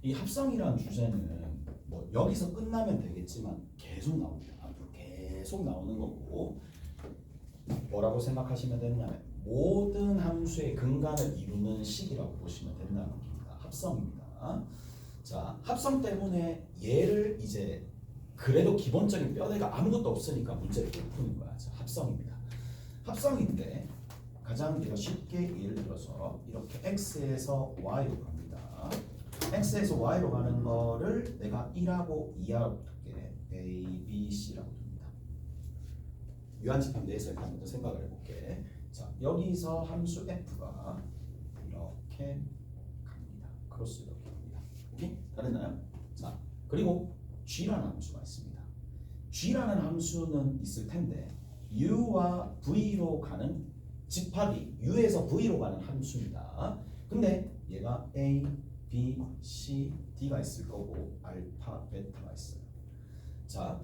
이 합성이라는 주제는 뭐 여기서 끝나면 되겠지만 계속 나옵니다. 앞으로 계속 나오는 거고 뭐라고 생각하시면 되냐면 모든 함수의 근간을 이루는 식이라고 보시면 된다는 겁니다. 합성입니다. 자, 합성 때문에 얘를 이제 그래도 기본적인 뼈대가 아무것도 없으니까 문제를 못 푸는 거야. 자, 합성입니다. 합성인데 가장 우리가 쉽게 예를 들어서 이렇게 x에서 y로 갑니다. x에서 y로 가는 거를 내가 1하고 2하고 둘게. a, b, c라고 둡니다. 유한집합 내에서 일단 먼저 생각을 해볼게. 자, 여기서 함수 f가 이렇게 갑니다. 크로스 이렇게 갑니다. 오케이? 다 됐나요? 자, 그리고 g라는 함수가 있습니다. g라는 함수는 있을 텐데 u와 v로 가는 집합이 u에서 v로 가는 함수입니다. 근데 얘가 a, b, c, d가 있을 거고 알파, 베타가 있어요. 자,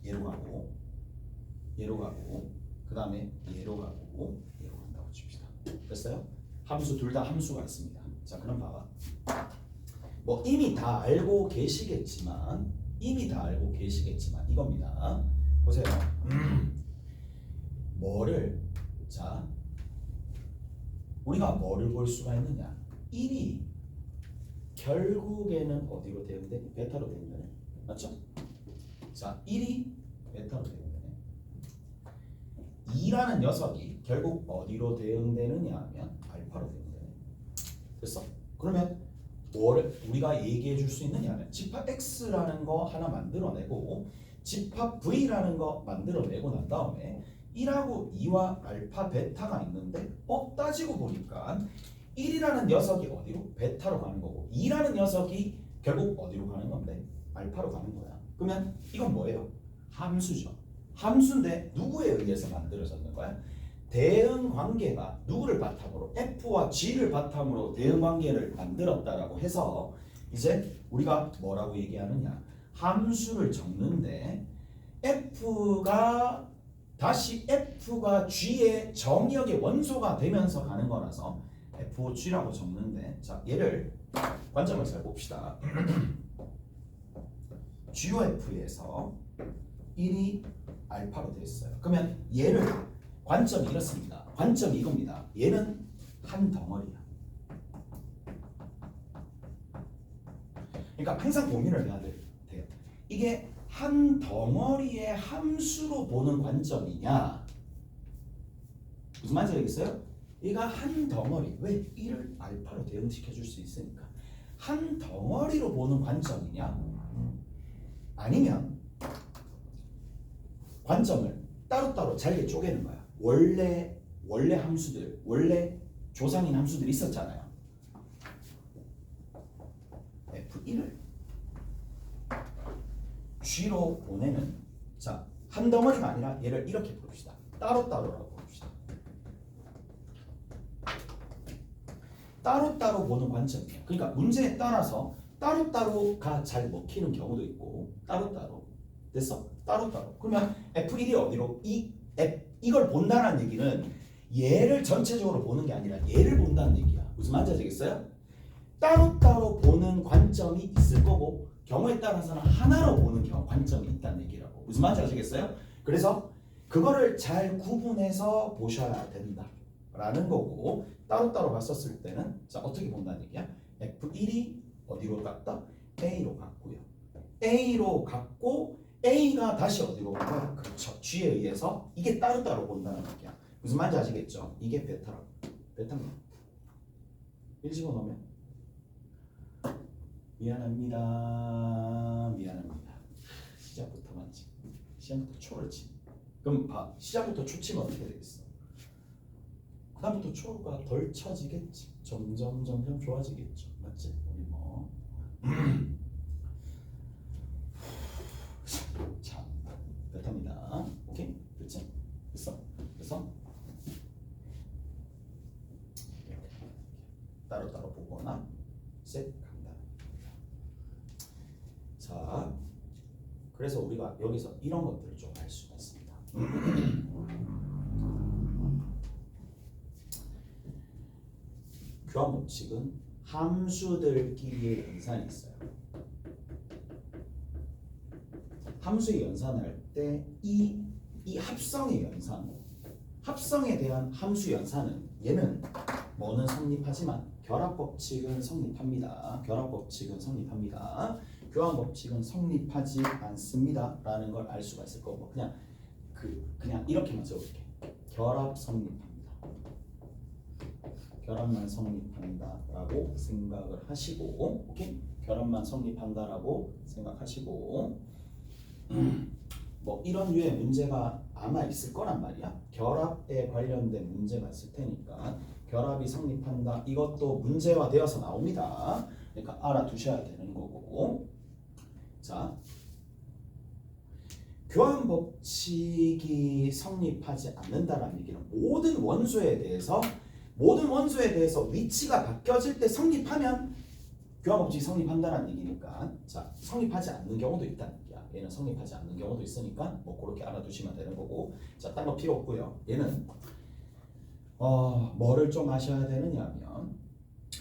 얘로 가고 얘로 가고 그 다음에 얘로 가고 얘로 간다고 칩시다. 됐어요? 함수 둘 다 함수가 있습니다. 자, 그럼 봐봐. 뭐 이미 다 알고 계시겠지만 이겁니다. 보세요. 뭐를 자 우리가 뭐를 볼 수가 있느냐? 1이 결국에는 어디로 대응돼? 베타로 대응되네. 맞죠? 자, 1이 베타로 대응되네. 2라는 녀석이 결국 어디로 대응되느냐 하면 알파로 대응되네. 됐어? 그러면 뭐를 우리가 얘기해 줄 수 있느냐 하면 집합 X라는 거 하나 만들어내고 집합 V라는 거 만들어내고 난 다음에 1하고 2와 알파, 베타가 있는데 따지고 보니까 1이라는 녀석이 어디로? 베타로 가는 거고 2라는 녀석이 결국 어디로 가는 건데? 알파로 가는 거야. 그러면 이건 뭐예요? 함수죠. 함수인데 누구에 의해서 만들어졌는 거야? 대응 관계가 누구를 바탕으로 F와 G를 바탕으로 대응 관계를 만들었다라고 해서 이제 우리가 뭐라고 얘기하느냐? 함수를 적는데 F가 G의 정의역의 원소가 되면서 가는 거라서 FOG라고 적는데 자, 얘를 관점을 잘 봅시다. GOF에서 1이 알파로 되어 있어요. 그러면 얘를 관점이 이렇습니다. 관점이 이겁니다. 얘는 한 덩어리야. 그러니까 항상 고민을 해야 돼요. 이게 한 덩어리의 함수로 보는 관점이냐? 무슨 말인지 알겠어요? 얘가 한 덩어리, 왜 1을 알파로 대응시켜 줄 수 있으니까 한 덩어리로 보는 관점이냐? 아니면 관점을 따로따로 잘게 쪼개는 거야. 원래 함수들, 원래 조상인 함수들이 있었잖아요. F1을 G로 보내는 자, 한 덩어리가 아니라 얘를 이렇게 봅시다. 따로따로라고 봅시다. 따로따로 보는 관점이에요. 그러니까 문제에 따라서 따로따로가 잘 먹히는 경우도 있고 따로따로 됐어? 따로따로. 그러면 F1이 어디로? 이걸 본다는 얘기는 얘를 전체적으로 보는 게 아니라 얘를 본다는 얘기야. 무슨 말인지 아시겠어요? 따로따로 보는 관점이 있을 거고 경우에 따라서는 하나로 보는 관점이 있다는 얘기라고. 무슨 말인지 아시겠어요? 그래서 그거를 잘 구분해서 보셔야 된다라는 거고 따로따로 봤었을 때는 자 어떻게 본다는 얘기야? F1이 어디로 갔다? A로 갔고요. A로 갔고 A가 다시 어디로 간 거야? 그렇죠. G에 의해서 이게 따로따로 본다는 얘기야. 무슨 말인지 아시겠죠? 이게 베타라고. 베타입니다. 1 집어넣으면 미안합니다. 시작부터만 치. 시작부터 초를 치. 그럼 봐. 시작부터 초 치면 어떻게 되겠어? 그 다음부터 초가 덜 쳐지겠지. 점점 좋아지겠죠. 맞지? 우리 뭐 자, 베타입니다. 오케이? 그렇지? 됐어? 그래서 따로따로 보거나 셋 간다. 자, 그래서 우리가 여기서 이런 것들을 좀 알 수가 있습니다. 교환법칙은 함수들끼리의 연산이 있어요. 함수의 연산을 할 때 이 합성의 연산, 합성에 대한 함수 연산은 얘는 뭐는 성립하지만 결합법칙은 성립합니다. 결합법칙은 성립합니다. 교환법칙은 성립하지 않습니다라는 걸 알 수가 있을 거고 그냥 이렇게만 적을게. 결합 성립합니다. 결합만 성립한다라고 생각을 하시고, 오케이? 결합만 성립한다라고 생각하시고, 뭐 이런 류의 문제가 아마 있을 거란 말이야. 결합에 관련된 문제가 있을 테니까 결합이 성립한다. 이것도 문제화 되어서 나옵니다. 그러니까 알아두셔야 되는 거고. 자, 교환 법칙이 성립하지 않는다라는 얘기는 모든 원소에 대해서 위치가 바뀌어질 때 성립하면 교환 법칙이 성립한다라는 얘기니까, 자, 성립하지 않는 경우도 있다는 얘기야. 얘는 성립하지 않는 경우도 있으니까 뭐 그렇게 알아두시면 되는 거고. 자, 딴 거 필요 없고요. 얘는 뭐를 좀 아셔야 되느냐면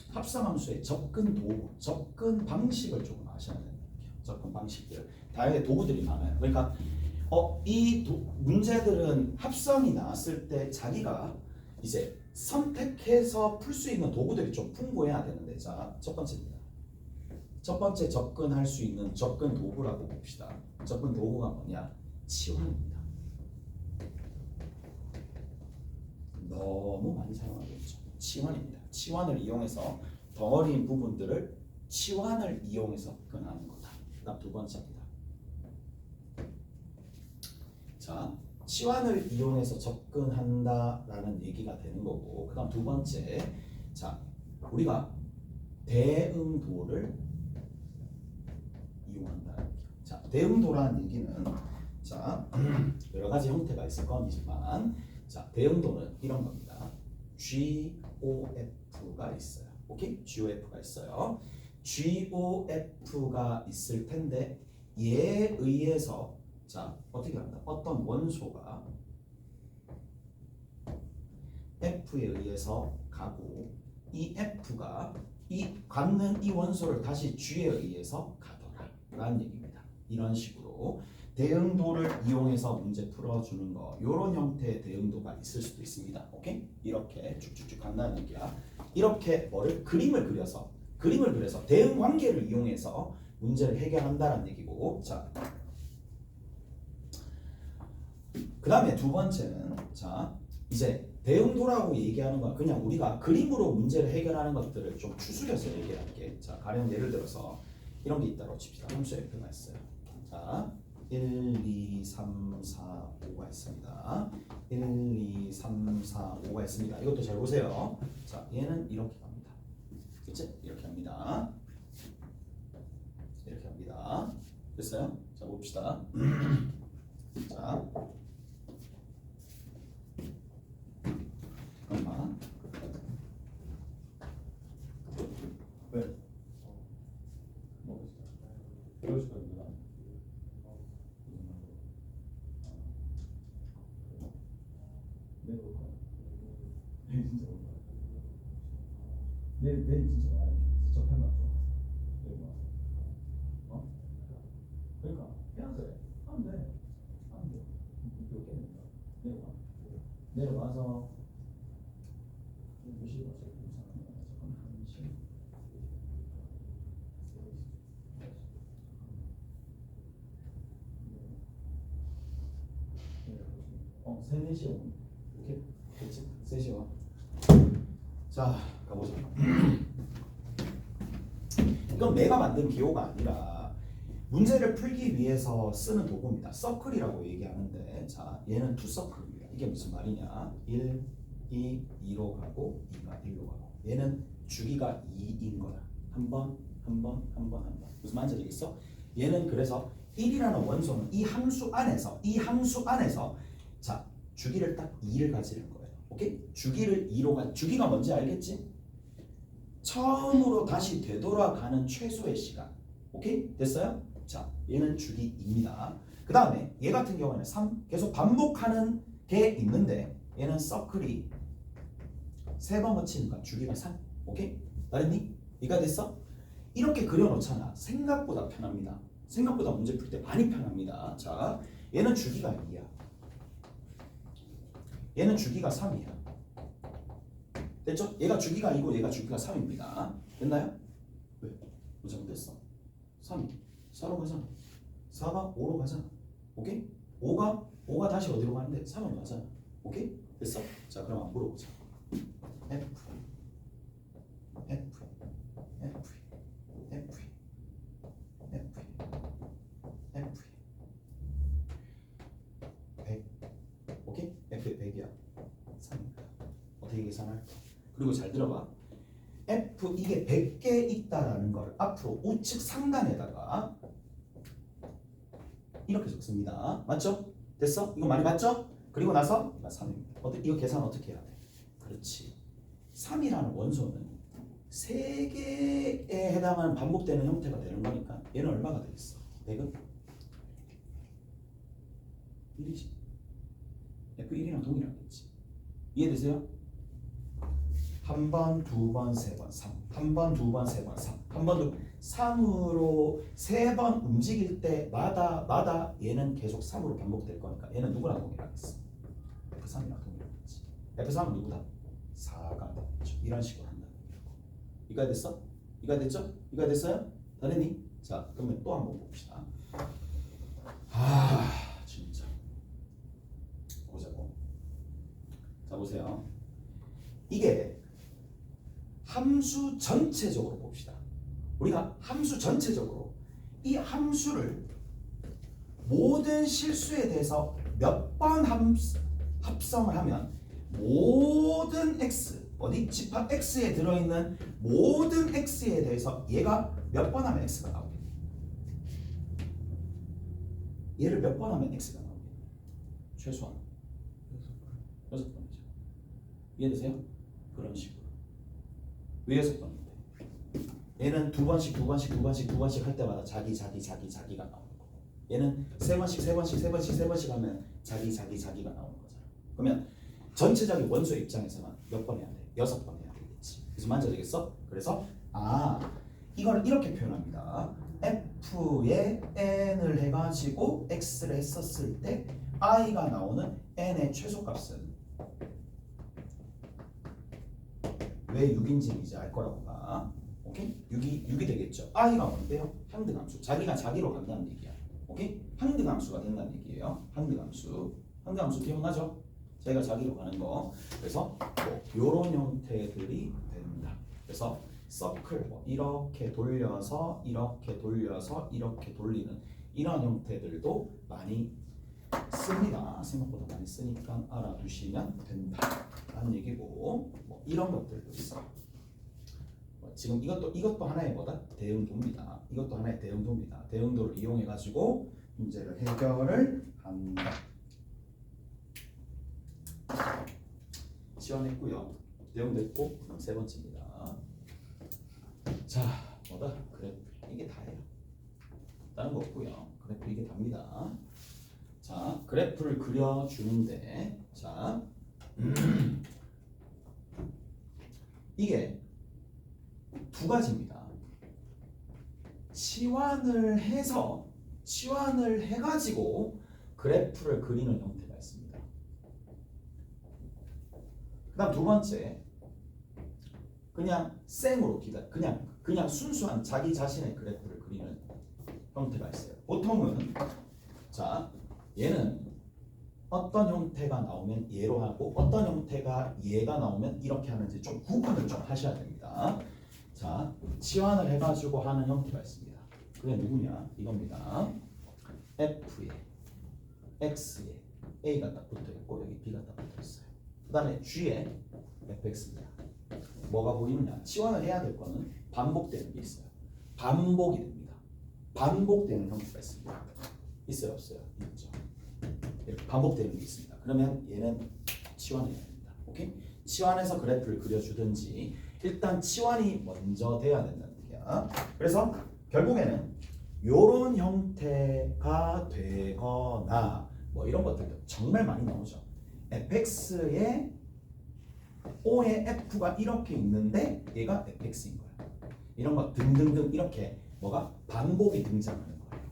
합성함수의 접근 도구, 접근 방식을 조금 아셔야 되는 거예요. 접근 방식들, 다양한 도구들이 많아요. 그러니까 문제들은 합성이 나왔을 때 자기가 이제 선택해서 풀 수 있는 도구들이 좀 풍부해야 되는데, 자, 첫 번째입니다. 첫 번째 접근할 수 있는 접근 도구라고 봅시다. 접근 도구가 뭐냐? 치환입니다. 너무 많이 사용하고 있죠. 치환입니다. 치환을 이용해서 덩어리인 부분들을 치환을 이용해서 접근하는 거다. 그다음 두 번째입니다. 자, 치환을 이용해서 접근한다라는 얘기가 되는 거고, 그다음 두 번째, 자, 우리가 대응도를 이용한다는 얘기. 자, 대응도라는 얘기는, 자, 여러 가지 형태가 있을 거지만, 자, 대응도는 이런 겁니다. GOF가 있어요. 오케이? GOF가 있어요. GOF가 있을 텐데 얘에 의해서, 자, 어떻게 한다? 어떤 원소가 F에 의해서 가고, 이 F가 갖는 이 원소를 다시 G에 의해서 가더라 라는 얘기입니다. 이런 식으로 대응도를 이용해서 문제 풀어주는 거, 이런 형태의 대응도가 있을 수도 있습니다. 오케이? 이렇게 쭉쭉쭉 간다는 얘기야. 이렇게 그림을 그려서 대응 관계를 이용해서 문제를 해결한다는 얘기고. 자, 그 다음에 두 번째는, 자, 이제 대응도라고 얘기하는 건 그냥 우리가 그림으로 문제를 해결하는 것들을 좀 추스려서 얘기할게. 자, 가령 예를 들어서 이런 게 있다고 칩시다. 함수 F가 있어요. 자, 1, 2, 3, 4, 5가 있습니다. 1, 2, 3, 4, 5가 있습니다. 이것도 잘 보세요. 자, 얘는 이렇게 갑니다. 그치? 이렇게 합니다. 이렇게 합니다. 됐어요? 자, 봅시다. 자, 잠깐만. 왜? 배울 수가 있구나. 내일 올 거야. 내일 진짜 올 거야. 내일 진짜 와야 돼. 접해놔 줘. 내일 와. 그러니까 해야 돼. 하면 돼. 하면 돼. 몇 개니까. 내일 와. 내일 와서 몇 시에 왔어? 잠깐 1시. 3, 4시에 오면 이렇게 됐지? 3시에 와. 자, 가보자. 이건 내가 만든 기호가 아니라 문제를 풀기 위해서 쓰는 도구입니다. 서클이라고 얘기하는데, 자, 얘는 투서클입니다. 이게 무슨 말이냐? 1, 2, 2로 가고 2가 1로 가고, 얘는 주기가 2인 거야. 한 번. 무슨 말인지 알겠어? 얘는 그래서 1이라는 원소는 이 함수 안에서 자, 주기를 딱 2를 가지는 거예요. 오케이? 주기를 2로 주기가 뭔지 알겠지? 처음으로 다시 되돌아가는 최소의 시간. 오케이? 됐어요? 자, 얘는 주기 2입니다. 그 다음에 얘 같은 경우에는 3, 계속 반복하는 게 있는데, 얘는 서클이 3번 거치니까 주기가 3. 오케이? 알았니? 이해가 됐어? 이렇게 그려놓잖아. 생각보다 편합니다. 생각보다 문제 풀 때 많이 편합니다. 자, 얘는 주기가 2야. 얘는 주기가 3이야. 됐죠? 얘가 주기가 2고 얘가 주기가 3입니다. 됐나요? 왜? 뭐 잘못됐어? 3이 4로 가잖아. 4가 5로 가잖아. 오케이? 5가 다시 어디로 가는데 3으로 가잖아. 오케이? 됐어? 자, 그럼 한번 물어보자. F F F F F F 100. 오케이? F 100이야. 3입니다. 어떻게 계산할까? 그리고 잘 들어봐. F 이게 100개 있다라는 걸 앞으로 우측 상단에다가 이렇게 적습니다. 맞죠? 됐어? 이거 많이 봤죠? 그리고 나서 3입니다. 이거 계산 어떻게 해야 돼? 그렇지. 3이라는 원소는 3개에 해당하는 반복되는 형태가 되는 거니까 얘는 얼마가 되겠어? 100은 1이지. F1이랑 동일하겠지. 이해되세요? 한 번, 두 번, 세 번, 3. 한 번, 두 번, 세 번, 3. 한 번, 두 3으로 3번 움직일 때마다 얘는 계속 3으로 반복될 거니까 얘는 누구랑 동일하겠어? F3이랑 동일하겠지. F3은 누구다? 4가 되겠죠. 이런 식으로 한다는 얘기라고. 이해가 됐어? 이해가 됐죠? 이해가 됐어요? 다 됐니? 자, 그러면 또 한번 봅시다. 진짜. 보자고. 자, 보세요. 이게 함수 전체적으로 봅시다. 우리가 함수 전체적으로 이 함수를 모든 실수에 대해서 몇 번 합성을 하면 모든 x, 어디 집합 x에 들어있는 모든 x에 대해서 얘가 몇 번 하면 x가 나오겠니? 얘를 몇 번 하면 x가 나오겠니? 최소한 6번이죠. 이해되세요? 그런 식으로. 왜 6번인데? 얘는 두 번씩 할 때마다 자기가 나오는 거고, 얘는 세 번씩 하면 자기가 나오는 거잖아. 그러면 전체적인 원소의 입장에서는 몇 번 해야 돼? 6번 해야 되겠지. 그래서 만져야 되겠어? 그래서 이걸 이렇게 표현합니다. f에 n을 해가지고 x를 했었을 때 i가 나오는 n의 최소값은 왜 6인지는 이제 알 거라고 봐. 오케이? 6이 되겠죠. i가 뭔데요? 항등함수. 자기가 자기로 간다는 얘기야. 오케이? 항등함수가 된다는 얘기예요. 항등함수 기억나죠? 자기가 자기로 가는 거. 그래서 요런 형태들이 된다. 그래서 서클 이렇게 돌려서 이렇게 돌리는 이런 형태들도 많이 씁니다. 생각보다 많이 쓰니까 알아두시면 된다라는 얘기고, 이런 것들도 있어. 지금 이것도 하나의 뭐다? 대응도입니다. 이것도 하나의 대응도입니다. 대응도를 이용해 가지고 문제를 해결을 한다. 지원했고요. 대응됐고, 그럼 세 번째입니다. 자, 뭐다? 그래프. 이게 다예요. 다른 거 없고요. 그래프 이게 답니다. 자, 그래프를 그려주는데, 자, 이게 두 가지입니다. 치환을 해가지고 그래프를 그리는 형태가 있습니다. 그 다음 두 번째, 그냥 생으로 그냥 순수한 자기 자신의 그래프를 그리는 형태가 있어요. 보통은 자, 얘는 어떤 형태가 나오면 얘로 하고 어떤 형태가 얘가 나오면 이렇게 하는지 좀 구분을 좀 하셔야 됩니다. 자, 치환을 해가지고 하는 형태가 있습니다. 그게 누구냐? 이겁니다. F에 X에 A가 딱 붙어있고 여기 B가 딱 붙어있어요. 그 다음에 G에 fx입니다. 뭐가 보이느냐? 치환을 해야 될 거는 반복되는 게 있어요. 반복이 됩니다. 반복되는 형태가 있습니다. 있어요? 없어요? 있죠. 반복되는 게 있습니다. 그러면 얘는 치환해야 됩니다. 오케이? 치환해서 그래프를 그려주든지 일단 치환이 먼저 돼야 된다는 얘기야. 그래서 결국에는 요런 형태가 되거나 뭐 이런 것들도 정말 많이 나오죠. fx에 O의 f가 이렇게 있는데 얘가 fx인 거야. 이런 거 등등등 이렇게 뭐가 반복이 등장하는 거예요.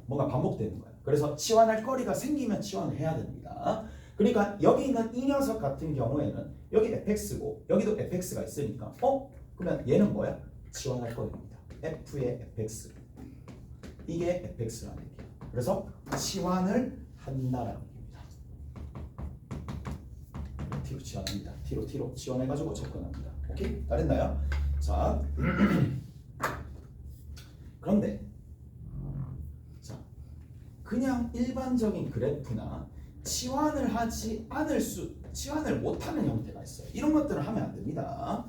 뭔가 반복되는 거예요. 그래서 치환할 거리가 생기면 치환을 해야 됩니다. 그러니까 여기 있는 이 녀석 같은 경우에는 여기 fx고 여기도 fx가 있으니까 그러면 얘는 뭐야? 치환할 거리입니다. f의 fx. 이게 fx라는 얘기예요. 그래서 치환을 한다라는 얘기입니다. t로 치환합니다. t로 치환해가지고 접근합니다. 오케이? 다 됐나요? 자, 그런데 자, 그냥 일반적인 그래프나 치환을 못하는 형태가 있어요. 이런 것들을 하면 안 됩니다.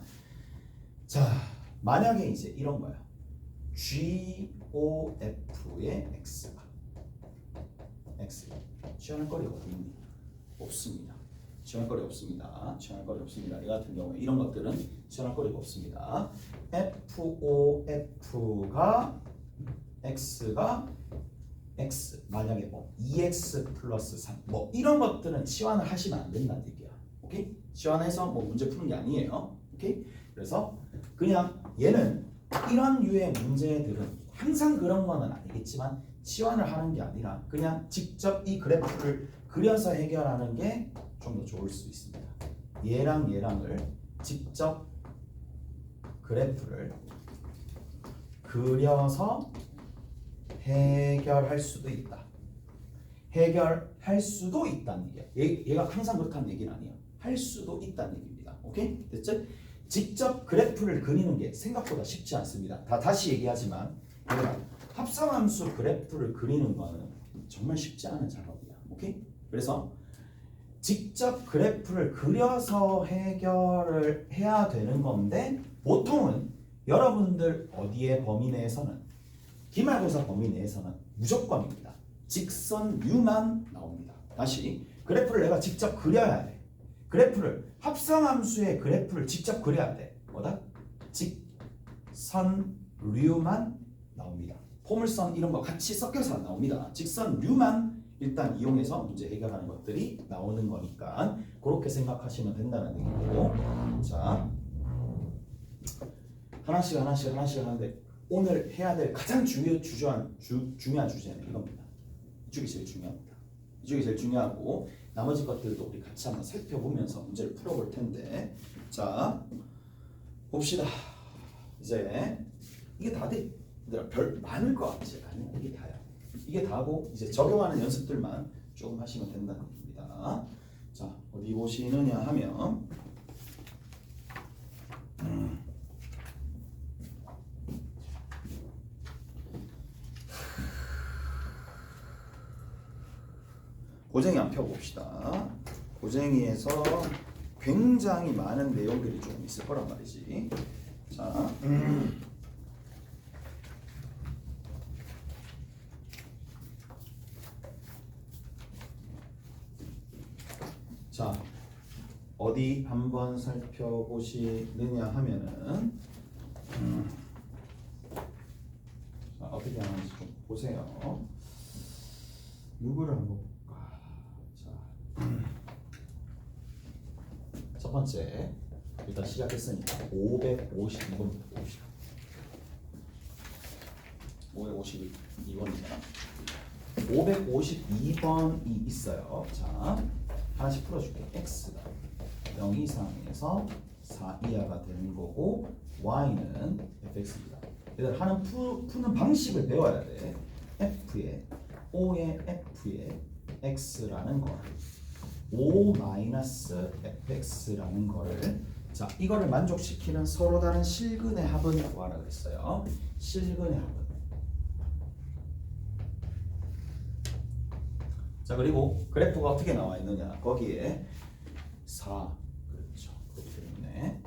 자, 만약에 이제 이런 거야. GOF의 X가 X 치환할 거리가 어디 있니? 없습니다. 치환할 거리 없습니다. 치환할 거리 없습니다. 이 같은 경우에 이런 것들은 치환할 거리가 없습니다. FOF가 X가 X 만약에 뭐 2X 플러스 3 뭐 이런 것들은 치환을 하시면 안 된다는 얘기야. 오케이? 치환해서 뭐 문제 푸는 게 아니에요. 오케이? 그래서 그냥 얘는 이런 유의 문제들은 항상 그런 거는 아니겠지만 치환을 하는 게 아니라 그냥 직접 이 그래프를 그려서 해결하는 게 좀 더 좋을 수 있습니다. 얘랑 얘랑을 직접 그래프를 그려서 해결할 수도 있다. 해결할 수도 있다는 얘기야. 얘가 항상 그렇다는 얘기는 아니야. 할 수도 있다는 얘기입니다. 오케이? 됐죠? 직접 그래프를 그리는 게 생각보다 쉽지 않습니다. 다시 얘기하지만 합성함수 그래프를 그리는 거는 정말 쉽지 않은 작업이야. 오케이? 그래서 직접 그래프를 그려서 해결을 해야 되는 건데 보통은 여러분들 어디의 범위 내에서는 기말고사 범위 내에서는 무조건입니다. 직선유만 나옵니다. 다시 그래프를 내가 직접 그려야 돼. 그래프를 합성함수의 그래프를 직접 그려야 돼. 뭐다? 직선류만 나옵니다. 포물선 이런 거 같이 섞여서 안 나옵니다. 직선류만 일단 이용해서 문제 해결하는 것들이 나오는 거니까 그렇게 생각하시면 된다는 얘기고, 자 하나씩 하는데 오늘 해야 될 가장 중요한 주제는 이겁니다. 이쪽이 제일 중요합니다. 이쪽이 제일 중요하고 나머지 것들도 우리 같이 한번 살펴보면서 문제를 풀어볼 텐데, 자 봅시다. 이제 이게 다 돼. 별 많을 것 같지? 아니야, 이게 다야. 이게 다고 이제 적용하는 연습들만 조금 하시면 된다는 겁니다. 자, 어디 보시느냐 하면 고쟁이 한번 펴봅시다. 고쟁이에서 굉장히 많은 내용들이 좀 있을 거란 말이지. 자, 자, 어디 한번 살펴보시느냐 하면은 자, 어떻게 하는지 좀 보세요. 누구를 한번 볼까? 자, 첫 번째 일단 시작했으니까 552번부터 봅시다. 552번입니다. 552번이 있어요. 자, 하나씩 풀어줄게. x가 0 이상에서 4 이하가 되는 거고 y는 fx입니다. 일단 하는 푸는 방식을 배워야 돼. f의 O의 f의 x라는 거 5-fx라는 거를, 자 이거를 만족시키는 서로 다른 실근의 합은 뭐하라 그랬어요? 실근의 합은. 자 그리고 그래프가 어떻게 나와 있느냐, 거기에 4, 그렇죠, 그렇기 때문에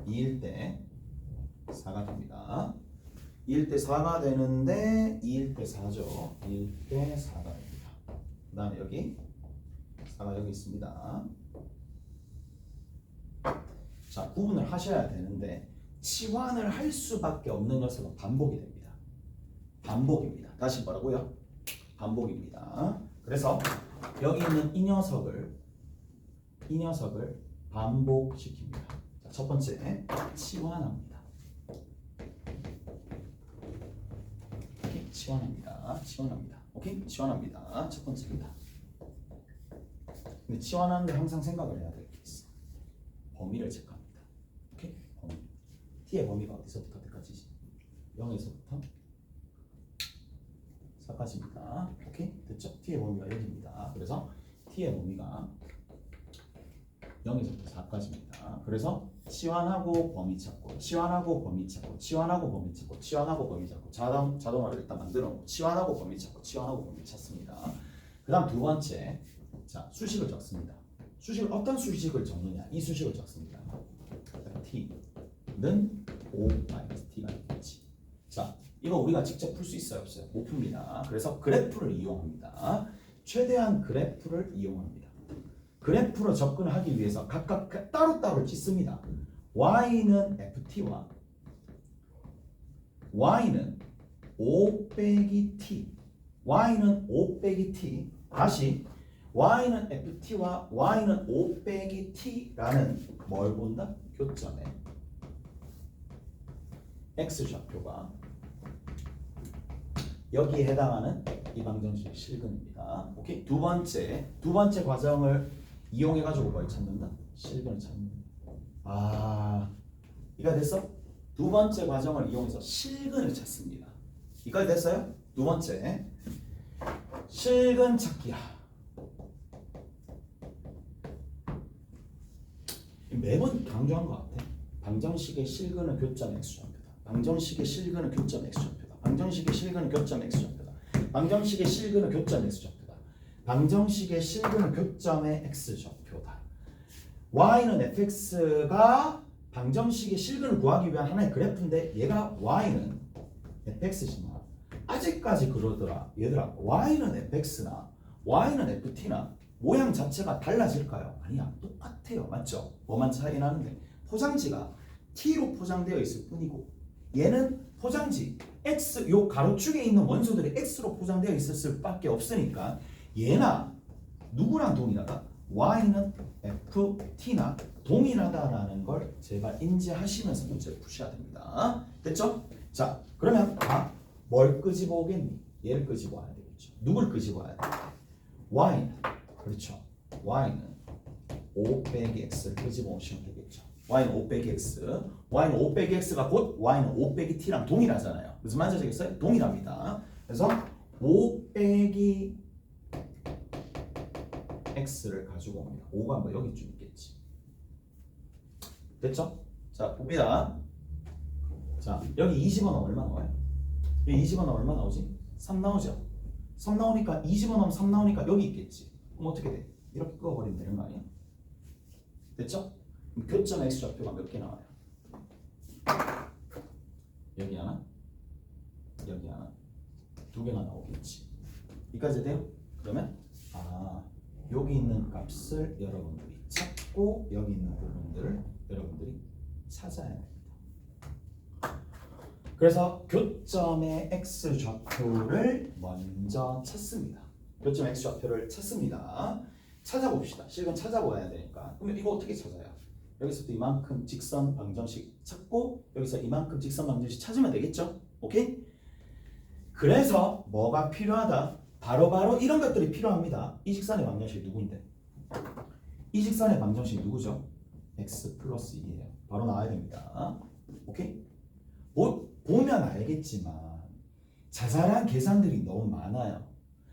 2일 때 4가 됩니다. 2일 때 4가 되는데 2일 때 4죠. 2일 때 4가 됩니다. 그 다음에 여기 4가 여기 있습니다. 자 구분을 하셔야 되는데 치환을 할 수밖에 없는 녀석은 반복이 됩니다. 반복입니다. 다시 뭐라고요? 반복입니다. 그래서 여기 있는 이 녀석을 반복시킵니다. 자, 첫 번째 치환합니다. 오케이? 치환합니다. 오케이? 치환합니다. 첫 번째입니다. 근데 치환하는데 항상 생각을 해야 될 게 있어. 범위를 체크합니다. 오케이? 범위. t의 범위가 어디서부터 어디까지지? 0에서부터 4까지입니다. 오케이? 됐죠? t의 범위가 여기입니다. 그래서 t의 범위가 0에서부터 4까지입니다. 그래서 치환하고 범위 찾고, 치환하고 범위 찾고, 치환하고 범위 찾고, 치환하고 범위 찾고, 자동화를 일단 만들어 놓고 치환하고 범위 찾고, 치환하고 범위 찾습니다. 그 다음 두 번째, 자, 수식을 적습니다. 어떤 수식을 적느냐? 이 수식을 적습니다. t는 5-t가 되겠지. 자, 이거 우리가 직접 풀 수 있어요? 없어요? 못 풉니다. 그래서 그래프를 이용합니다. 최대한 그래프를 이용합니다. 그래프로 접근을 하기 위해서 각각 따로따로 찢습니다. y는 ft와 y는 5 빼기 t, y는 5 빼기 t, 다시 y는 ft와 y는 5 빼기 t라는 뭘 본다? 교점에 x좌표가 여기에 해당하는 이 방정식의 실근입니다. 오케이? 두 번째 과정을 이용해 가지고 뭘 찾는다? 실근을 찾는. 이거 됐어? 두 번째 과정을 이용해서 실근을 찾습니다. 이까지 됐어요? 두 번째 실근 찾기야. 매번 강조한 것 같아. 방정식의 실근은 교점 x좌표다. 방정식의 실근은 교점 x좌표다. 방정식의 실근은 교점 x좌표다. 방정식의 실근은 교점 x좌표다. 방정식의 실근은 교점의 x좌표다. y는 fx가 방정식의 실근을 구하기 위한 하나의 그래프인데 얘가 y는 fx지만 아직까지 그러더라. 얘들아, y는 fx나 y는 ft나 모양 자체가 달라질까요? 아니야, 똑같아요. 맞죠? 뭐만 차이 나는데 포장지가 t로 포장되어 있을 뿐이고 얘는 포장지 x, 요 가로축에 있는 원소들이 x로 포장되어 있을 수밖에 없으니까 얘나 누구랑 동일하다? y는 ft나 동일하다라는 걸 제발 인지하시면서 문제를 푸셔야 됩니다. 됐죠? 자, 그러면 뭘 끄집어 오겠니? 얘를 끄집어 와야 되겠죠. 누굴 끄집어 와야 돼? y는, 그렇죠. y는 5 빼기 x를 끄집어 오시면 되겠죠. y는 5 빼기 x, y는 5 빼기 x가 곧 y는 5 빼기 t랑 동일하잖아요. 무슨 말인지 아시겠어요? 동일합니다. 그래서 5 빼기 x를 가지고 옵니다. 5가 뭐 여기쯤 있겠지. 됐죠? 자, 봅니다. 자, 여기 20원 얼마 나와요? 여기 20원 얼마 나오지? 3 나오죠? 3 나오니까 20원 하면 3 나오니까 여기 있겠지. 그럼 어떻게 돼? 이렇게 끄어버리면 되는 거 아니야? 됐죠? 그럼 교점 x좌표가 몇 개 나와요? 여기 하나, 여기 하나, 두 개가 나오겠지. 여기까지 돼요? 그러면 여기 있는 값을 여러분들이 찾고 여기 있는 부분들을 여러분들이 찾아야 됩니다. 그래서 교점의 x좌표를 먼저 찾습니다. 교점 x좌표를 찾습니다. 찾아봅시다. 실근 찾아봐야 되니까. 그러면 이거 어떻게 찾아요? 여기서부터 이만큼 직선 방정식 찾고 여기서 이만큼 직선 방정식 찾으면 되겠죠? 오케이? 그래서 뭐가 필요하다? 바로 이런 것들이 필요합니다. 이 직선의 방정식이 누구인데? 이 직선의 방정식이 누구죠? x 플러스 2예요. 바로 나와야 됩니다. 오케이? 보면 알겠지만 자잘한 계산들이 너무 많아요.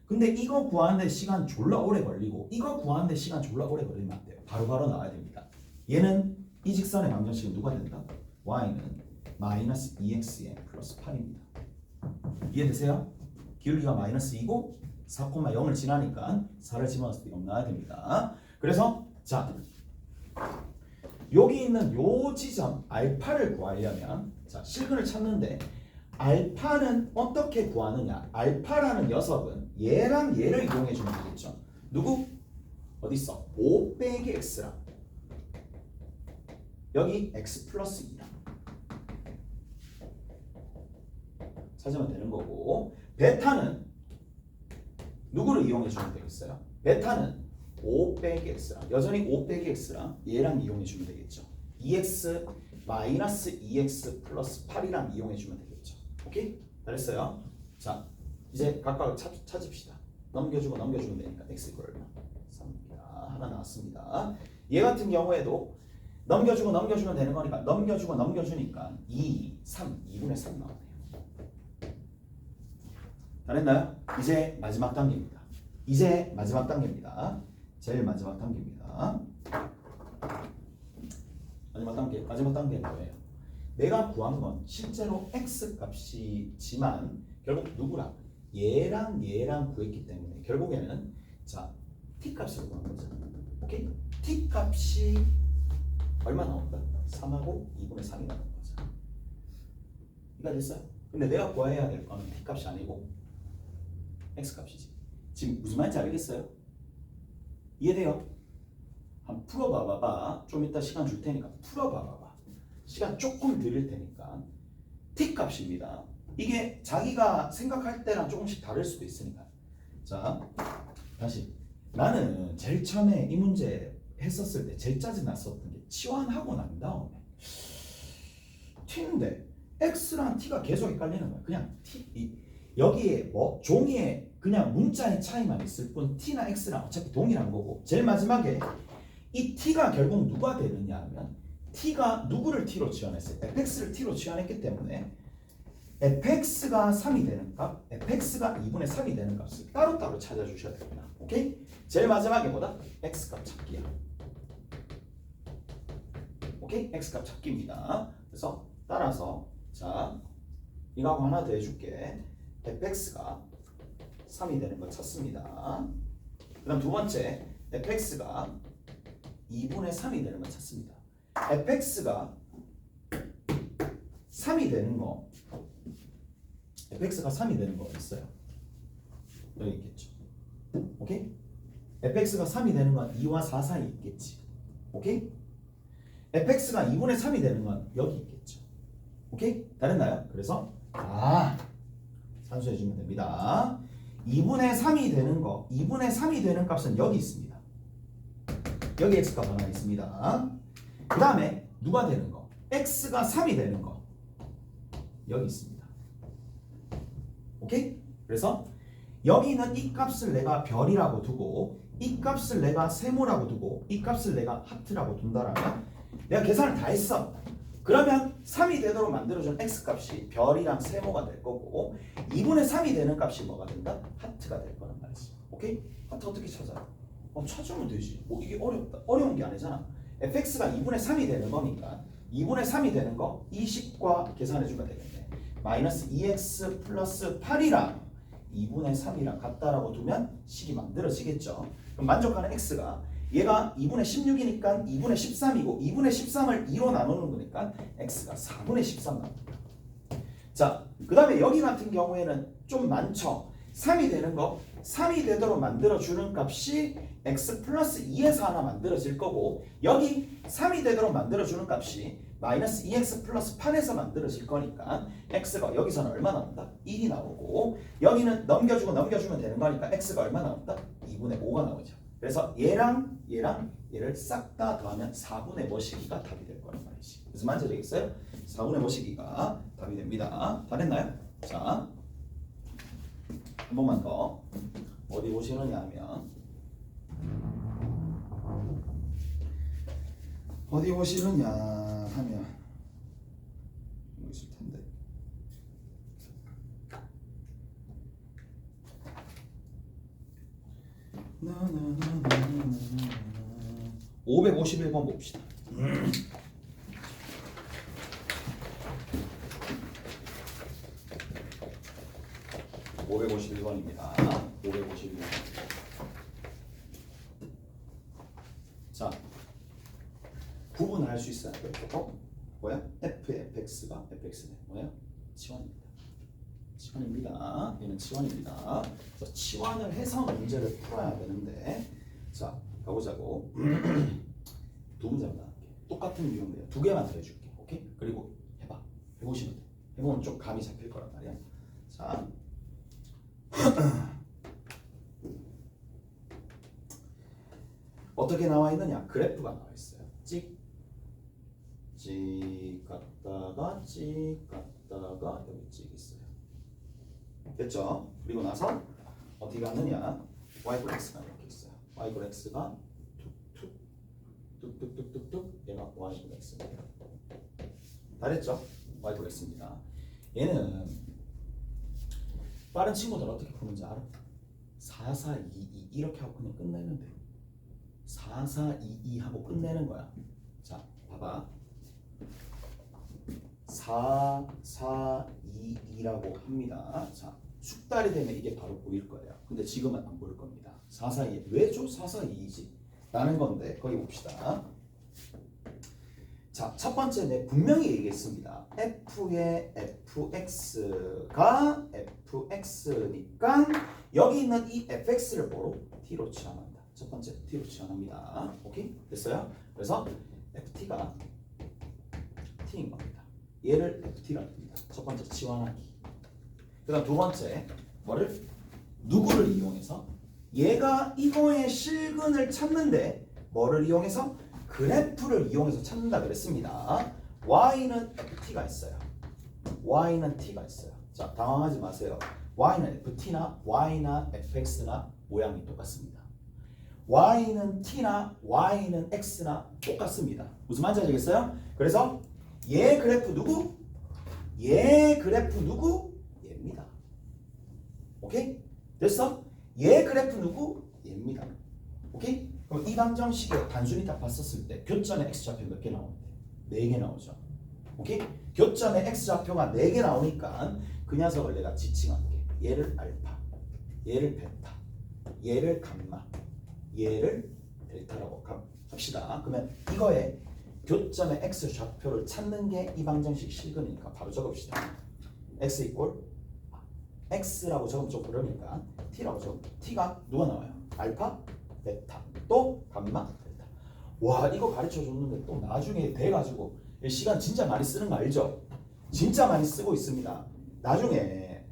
근데 이거 구하는데 시간 졸라 오래 걸리고 이거 구하는데 시간 졸라 오래 걸리면 안 돼요. 바로 나와야 됩니다. 얘는 이 직선의 방정식은 누가 된다? y는 마이너스 2xn 플러스 8입니다. 이해되세요? 기울기가 마이너스 2고 4,0을 지나니까 4를 집어넣었을 때 0 나와야 됩니다. 그래서 자, 여기 있는 요 지점 알파를 구하려면 자, 실근을 찾는데 알파는 어떻게 구하느냐? 알파라는 녀석은 얘랑 얘를 이용해 주면 되겠죠. 누구? 어디 있어? 5 빼기 x랑 여기 x 플러스 2랑 찾으면 되는 거고 베타는 누구를 이용해 주면 되겠어요? 베타는 5 빼기 x랑 여전히 5 빼기 x랑 얘랑 이용해 주면 되겠죠. 2x 마이너스 2x 플러스 8이랑 이용해 주면 되겠죠. 오케이? 잘했어요. 자, 이제 각각 찾읍시다. 넘겨주고 넘겨주면 되니까 x 이퀄 얼마? 3입니다. 하나 나왔습니다. 얘 같은 경우에도 넘겨주고 넘겨주면 되는 거니까 넘겨주고 넘겨주니까 2, 3, 2분의 3 나오네요. 잘했나요? 이제 마지막 단계입니다. 이제 마지막 단계입니다. 제일 마지막 단계입니다. 마지막 단계는 뭐예요? 내가 구한 건 실제로 x 값이지만 결국 누구랑? 얘랑 구했기 때문에 결국에는 자 t 값을 구한 거죠. 오케이? t 값이 얼마 나온다? 3하고 2분의 3이 나오는 거죠. 이해가 됐어요? 근데 내가 구해야 될 거는 t 값이 아니고 x 값이지. 지금 무슨 말인지 알겠어요? 이해돼요? 한번 풀어봐봐. 좀 이따 시간 줄 테니까 풀어봐봐. 시간 조금 드릴 테니까 t 값입니다. 이게 자기가 생각할 때랑 조금씩 다를 수도 있으니까. 자, 다시 나는 제일 처음에 이 문제 했었을 때 제일 짜증 났었던 게 치환하고 난 다음에 t인데 x랑 t가 계속 헷갈리는 거야. 그냥 t 여기에 뭐 종이에 그냥 문자의 차이만 있을 뿐 t나 x랑 어차피 동일한 거고 제일 마지막에 이 t가 결국 누가 되느냐 하면 t가 누구를 t로 치환했어요? fx를 t로 치환했기 때문에 fx가 3이 되는 값, fx가 2분의 3이 되는 값을 따로따로 찾아주셔야 됩니다. 오케이? 제일 마지막에 뭐다? x값 찾기야. 오케이? x값 찾기입니다. 그래서 따라서 자 이거하고 하나 더 해줄게. fx가 3이 되는 걸 찾습니다. 그 다음 두 번째 fx가 2분의 3이 되는 걸 찾습니다. fx가 3이 되는 거 fx가 3이 되는 거 있어요. 여기 있겠죠. 오케이? fx가 3이 되는 건 2와 4 사이 있겠지. 오케이? fx가 2분의 3이 되는 건 여기 있겠죠. 오케이? 다른나요? 그래서 산수해 주면 됩니다. 2분의 3이 되는 거 2분의 3이 되는 값은 여기 있습니다. 여기 x값 하나 있습니다. 그 다음에 누가 되는 거? x가 3이 되는 거 여기 있습니다. 오케이? 그래서 여기는 이 값을 내가 별이라고 두고 이 값을 내가 세모라고 두고 이 값을 내가 하트라고 둔다라면 내가 계산을 다 했어. 그러면 3이 되도록 만들어준 x값이 별이랑 세모가 될 거고 2분의 3이 되는 값이 뭐가 된다? 하트가 될 거란 말이지. 오케이? 하트 어떻게 찾아요? 찾으면 되지. 뭐 이게 어렵다. 어려운 게 아니잖아. fx가 2분의 3이 되는 거니까 2분의 3이 되는 거 이 식과 계산해주면 되겠네. 마이너스 2x 플러스 8이랑 2분의 3이랑 같다라고 두면 식이 만들어지겠죠. 그럼 만족하는 x가 얘가 2분의 16이니까 2분의 13이고 2분의 13을 2로 나누는 거니까 x가 4분의 13 나옵니다. 자, 그 다음에 여기 같은 경우에는 좀 많죠. 3이 되는 거 3이 되도록 만들어주는 값이 x 플러스 2에서 하나 만들어질 거고 여기 3이 되도록 만들어주는 값이 마이너스 2x 플러스 8에서 만들어질 거니까 x가 여기서는 얼마 나온다? 1이 나오고 여기는 넘겨주고 넘겨주면 되는 거니까 x가 얼마 나온다? 2분의 5가 나오죠. 그래서 얘랑 얘를 싹 다 더하면 4분의 뭐시기가 답이 될 거란 말이지. 그래서 만져지겠어요? 4분의 뭐시기가 답이 됩니다. 다 됐나요? 자, 한 번만 더. 어디 보시느냐 하면 어디 보시느냐 하면 여기 있을 텐데 551번 봅시다. 551번입니다. 551번. 자, 구분할 수 있어요. 뭐야? fx가 fx네. 뭐야? 치환입니다. 치환입니다. 얘는 치환입니다. 그래서 치환을 해서 문제를 풀어야 되는데, 자 가보자고. 두 문제만 할게. 똑같은 유형이에요. 두 개만 더 해줄게. 오케이? 그리고 해봐. 해보시면 돼. 해보면 좀 감이 잡힐 거란 말이야. 자. 어떻게 나와 있느냐? 그래프가 나와 있어요. 찍 갔다가 찍 갔다가 여기 찍 있어요. 됐죠? 그리고 나서 어떻게 갔느냐? y 그 x가 이렇게 있어요. y 그 x가 뚝뚝뚝뚝뚝 얘가 y 그 x입니다. 다 됐죠? y 그 x입니다. 얘는 빠른 친구들 어떻게 푸는지 알아? 4, 4, 2, 2 이렇게 하고 그냥 끝내면 돼. 4, 4, 2, 2 하고 끝내는 거야. 자, 봐봐. 4, 4, 2, 2라고 합니다. 자, 숙달이 되면 이게 바로 보일 거예요. 근데 지금은 안 보일 겁니다. 4, 4, 2. 왜 줘? 4, 4, 2지? 라는 건데 거기 봅시다. 자, 첫 번째 내 분명히 얘기했습니다. f의 fx가 fx니까 여기 있는 이 fx를 뭐로? t로 치환한다. 첫 번째 t로 치환합니다. 오케이? 됐어요? 그래서 ft가 t인 겁니다. 얘를 ft라고 합니다. 첫 번째 치환하기. 그 다음 두 번째 뭐를? 누구를 이용해서? 얘가 이거의 실근을 찾는데 뭐를 이용해서? 그래프를 이용해서 찾는다 그랬습니다. y는 ft가 있어요. y는 t가 있어요. 자, 당황하지 마세요. y는 ft나 y나 fx나 모양이 똑같습니다. y는 t나 y는 x나 똑같습니다. 무슨 말인지 아시겠어요? 그래서 얘 그래프 누구? 얘 그래프 누구? 얘입니다. 오케이? 됐어? 얘 그래프 누구? 얘입니다. 오케이? 그럼 이 방정식에 단순히 딱 봤었을 때 교점의 x좌표 몇 개 나오는데? 4개 나오죠. 오케이? 교점의 x좌표가 4개 나오니까 그 녀석을 내가 지칭할게. 얘를 알파, 얘를 베타, 얘를 감마, 얘를 델타라고 합시다. 그러면 이거에 교점의 x좌표를 찾는 게 이 방정식 실근이니까 바로 적읍시다. x 이꼴 x라고 적으면 좀 그러니까 t라고 적으면 t가 누가 나와요? 알파, 베타, 또 감마, 델타. 와, 이거 가르쳐 줬는데 또 나중에 돼가지고 시간 진짜 많이 쓰는 거 알죠? 진짜 많이 쓰고 있습니다. 나중에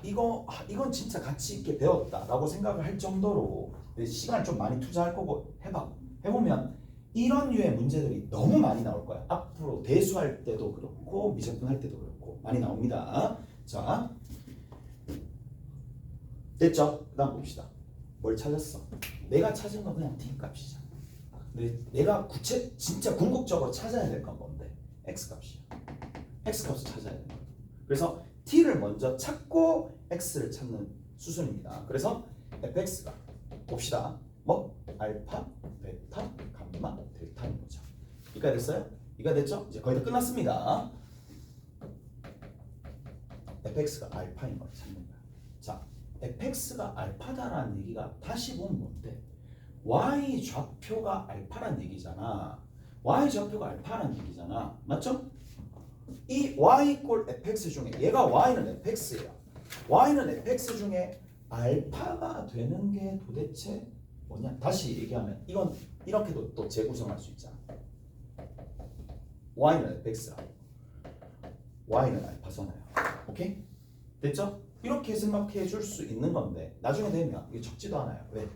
이건 진짜 가치 있게 배웠다라고 생각을 할 정도로 시간을 좀 많이 투자할 거고 해보면 이런 류의 문제들이 너무 많이 나올 거야. 앞으로 대수할 때도 그렇고 미적분 할 때도 그렇고 많이 나옵니다. 자, 됐죠? 그 다음 봅시다. 뭘 찾았어? 내가 찾은 건 그냥 t 값이잖아. 근데 내가 진짜 궁극적으로 찾아야 될 건 뭔데? x 값이야. x 값을 찾아야 되는 거야. 그래서 t를 먼저 찾고 x를 찾는 수순입니다. 그래서 fx가 봅시다. 뭐? 알파, 베타, 감마, 델타인 거죠. 이가 됐어요? 이가 됐죠? 이제 거의 다 끝났습니다. fx가 알파인 걸 찾는 거야. 자, fx가 알파다라는 얘기가 다시 보면 뭔데? y 좌표가 알파란 얘기잖아. y 좌표가 알파란 얘기잖아. 맞죠? 이 y 꼴 fx 중에 얘가 y는 fx예요. y는 fx 중에 알파가 되는 게 도대체 뭐냐? 다시 얘기하면 이건 이렇게도 또 재구성할 수 있잖아. y는 fx라고. y는 알파잖아요. 오케이? 됐죠? 이렇게 생각해 줄 수 있는 건데 나중에 되면 이게 적지도 않아요. 왜?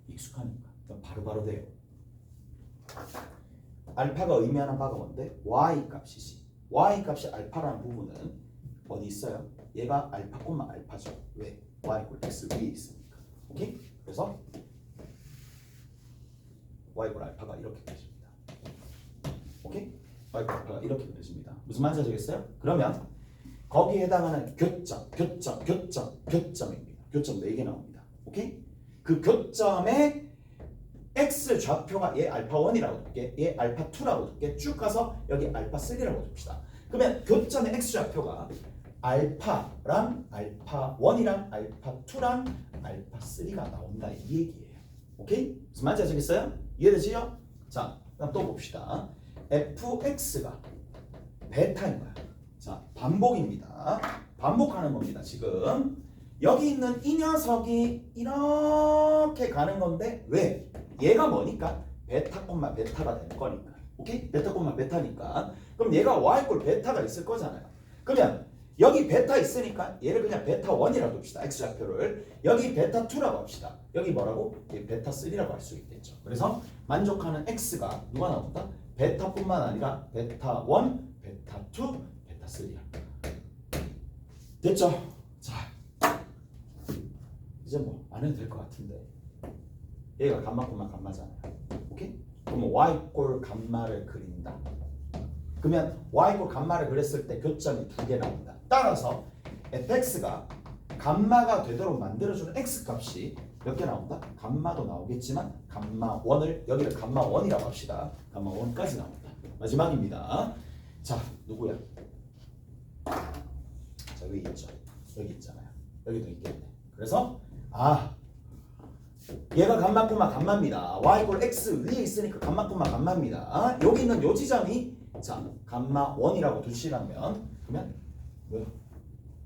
익숙하니까. 바로바로 돼요. 알파가 의미하는 바가 뭔데? y 값이지. y 값이 알파라는 부분은 어디 있어요? 얘가 알파 콤마 알파죠. 왜? y 꼴 x 위에 있으니까. 오케이? 그래서 y 꼴 알파가 이렇게 그려집니다. 오케이? y 꼴 알파가 이렇게 그려집니다. 무슨 말인지 아시겠어요? 그러면 거기에 해당하는 교점입니다. 교점 4개 나옵니다. 오케이? 그 교점에 x 좌표가 얘 알파 1이라고 둘게, 얘 알파 2라고 둘게, 쭉 가서 여기 알파 3라고 둡시다. 그러면 교점의 x 좌표가 알파랑 알파 1이랑 알파 2랑 알파 3가 나온다 이 얘기예요. 오케이? 무슨 말인지 아시겠어요? 이해되지요? 자, 그럼 또 봅시다. fx가 베타인 거야. 자, 반복입니다. 반복하는 겁니다. 지금 여기 있는 이 녀석이 이렇게 가는 건데 왜? 얘가 뭐니까? 베타 콤마 베타가 될 거니까. 오케이? 베타 콤마 베타니까. 그럼 얘가 y 꼴 베타가 있을 거잖아요. 그러면 여기 베타 있으니까 얘를 그냥 베타 1이라고 둡시다. x좌표를. 여기 베타 2라고 합시다. 여기 뭐라고? 베타 3라고 할 수 있겠죠. 그래서 만족하는 x가 누가 나온다? 베타뿐만 아니라 베타 1, 베타 2, 베타 3야. 됐죠? 자, 이제 뭐 안 해도 될 것 같은데 얘가 감마, 감마잖아요. 오케이? 그러면 y꼴 감마를 그린다. 그러면 y꼴 감마를 그렸을 때 교점이 2개 나온다. 따라서 fx가 감마가 되도록 만들어주는 x값이 몇 개 나온다? 감마도 나오겠지만 감마 1을 여기를 감마 1이라고 합시다. 감마 1까지 나온다. 마지막입니다. 자, 누구야? 자, 여기 있죠. 여기 있잖아요. 여기도 있겠네. 그래서 얘가 감마, 감마입니다. y꼴 x 위에 있으니까 감마, 감마입니다. 여기 있는 요 지점이 자, 감마 1이라고 두시라면 그러면 뭐야?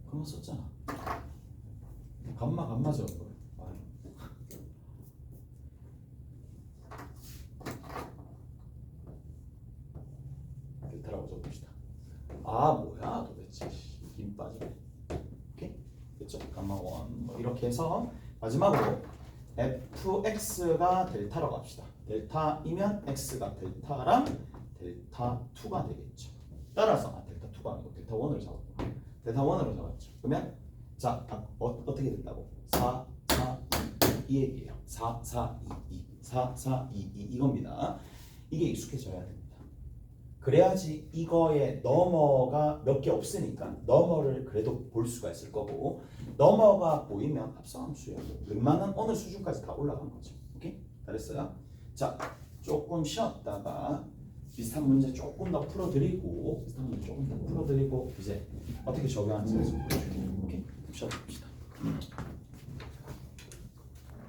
감마 썼잖아. 감마죠. 델타라고 적읍시다. 뭐야 도대체. 힘 빠지네. 오케이? 됐죠? 감마 1 뭐 이렇게 해서 마지막으로 fx가 델타라고 합시다. 델타이면 x가 델타랑 델타 2가 되겠죠. 따라서 델타 2가 아니고 델타 1을 잡았구나. 델타 1으로 잡았죠. 그러면 자 어떻게 된다고? 4, 4, 2 얘기예요. 4, 4, 2, 2, 4, 4, 2, 2 이겁니다. 이게 익숙해져야 됩니다. 그래야지 이거에 너머가 몇 개 없으니까 너머를 그래도 볼 수가 있을 거고 너머가 보이면 합성함수예요. 웬만한 어느 수준까지 다 올라간 거죠. 오케이? 잘했어요? 자, 조금 쉬었다가 비슷한 문제 조금 더 풀어드리고 이제 어떻게 적용하는지 보여줄게요. 오케이? 쉬어봅시다.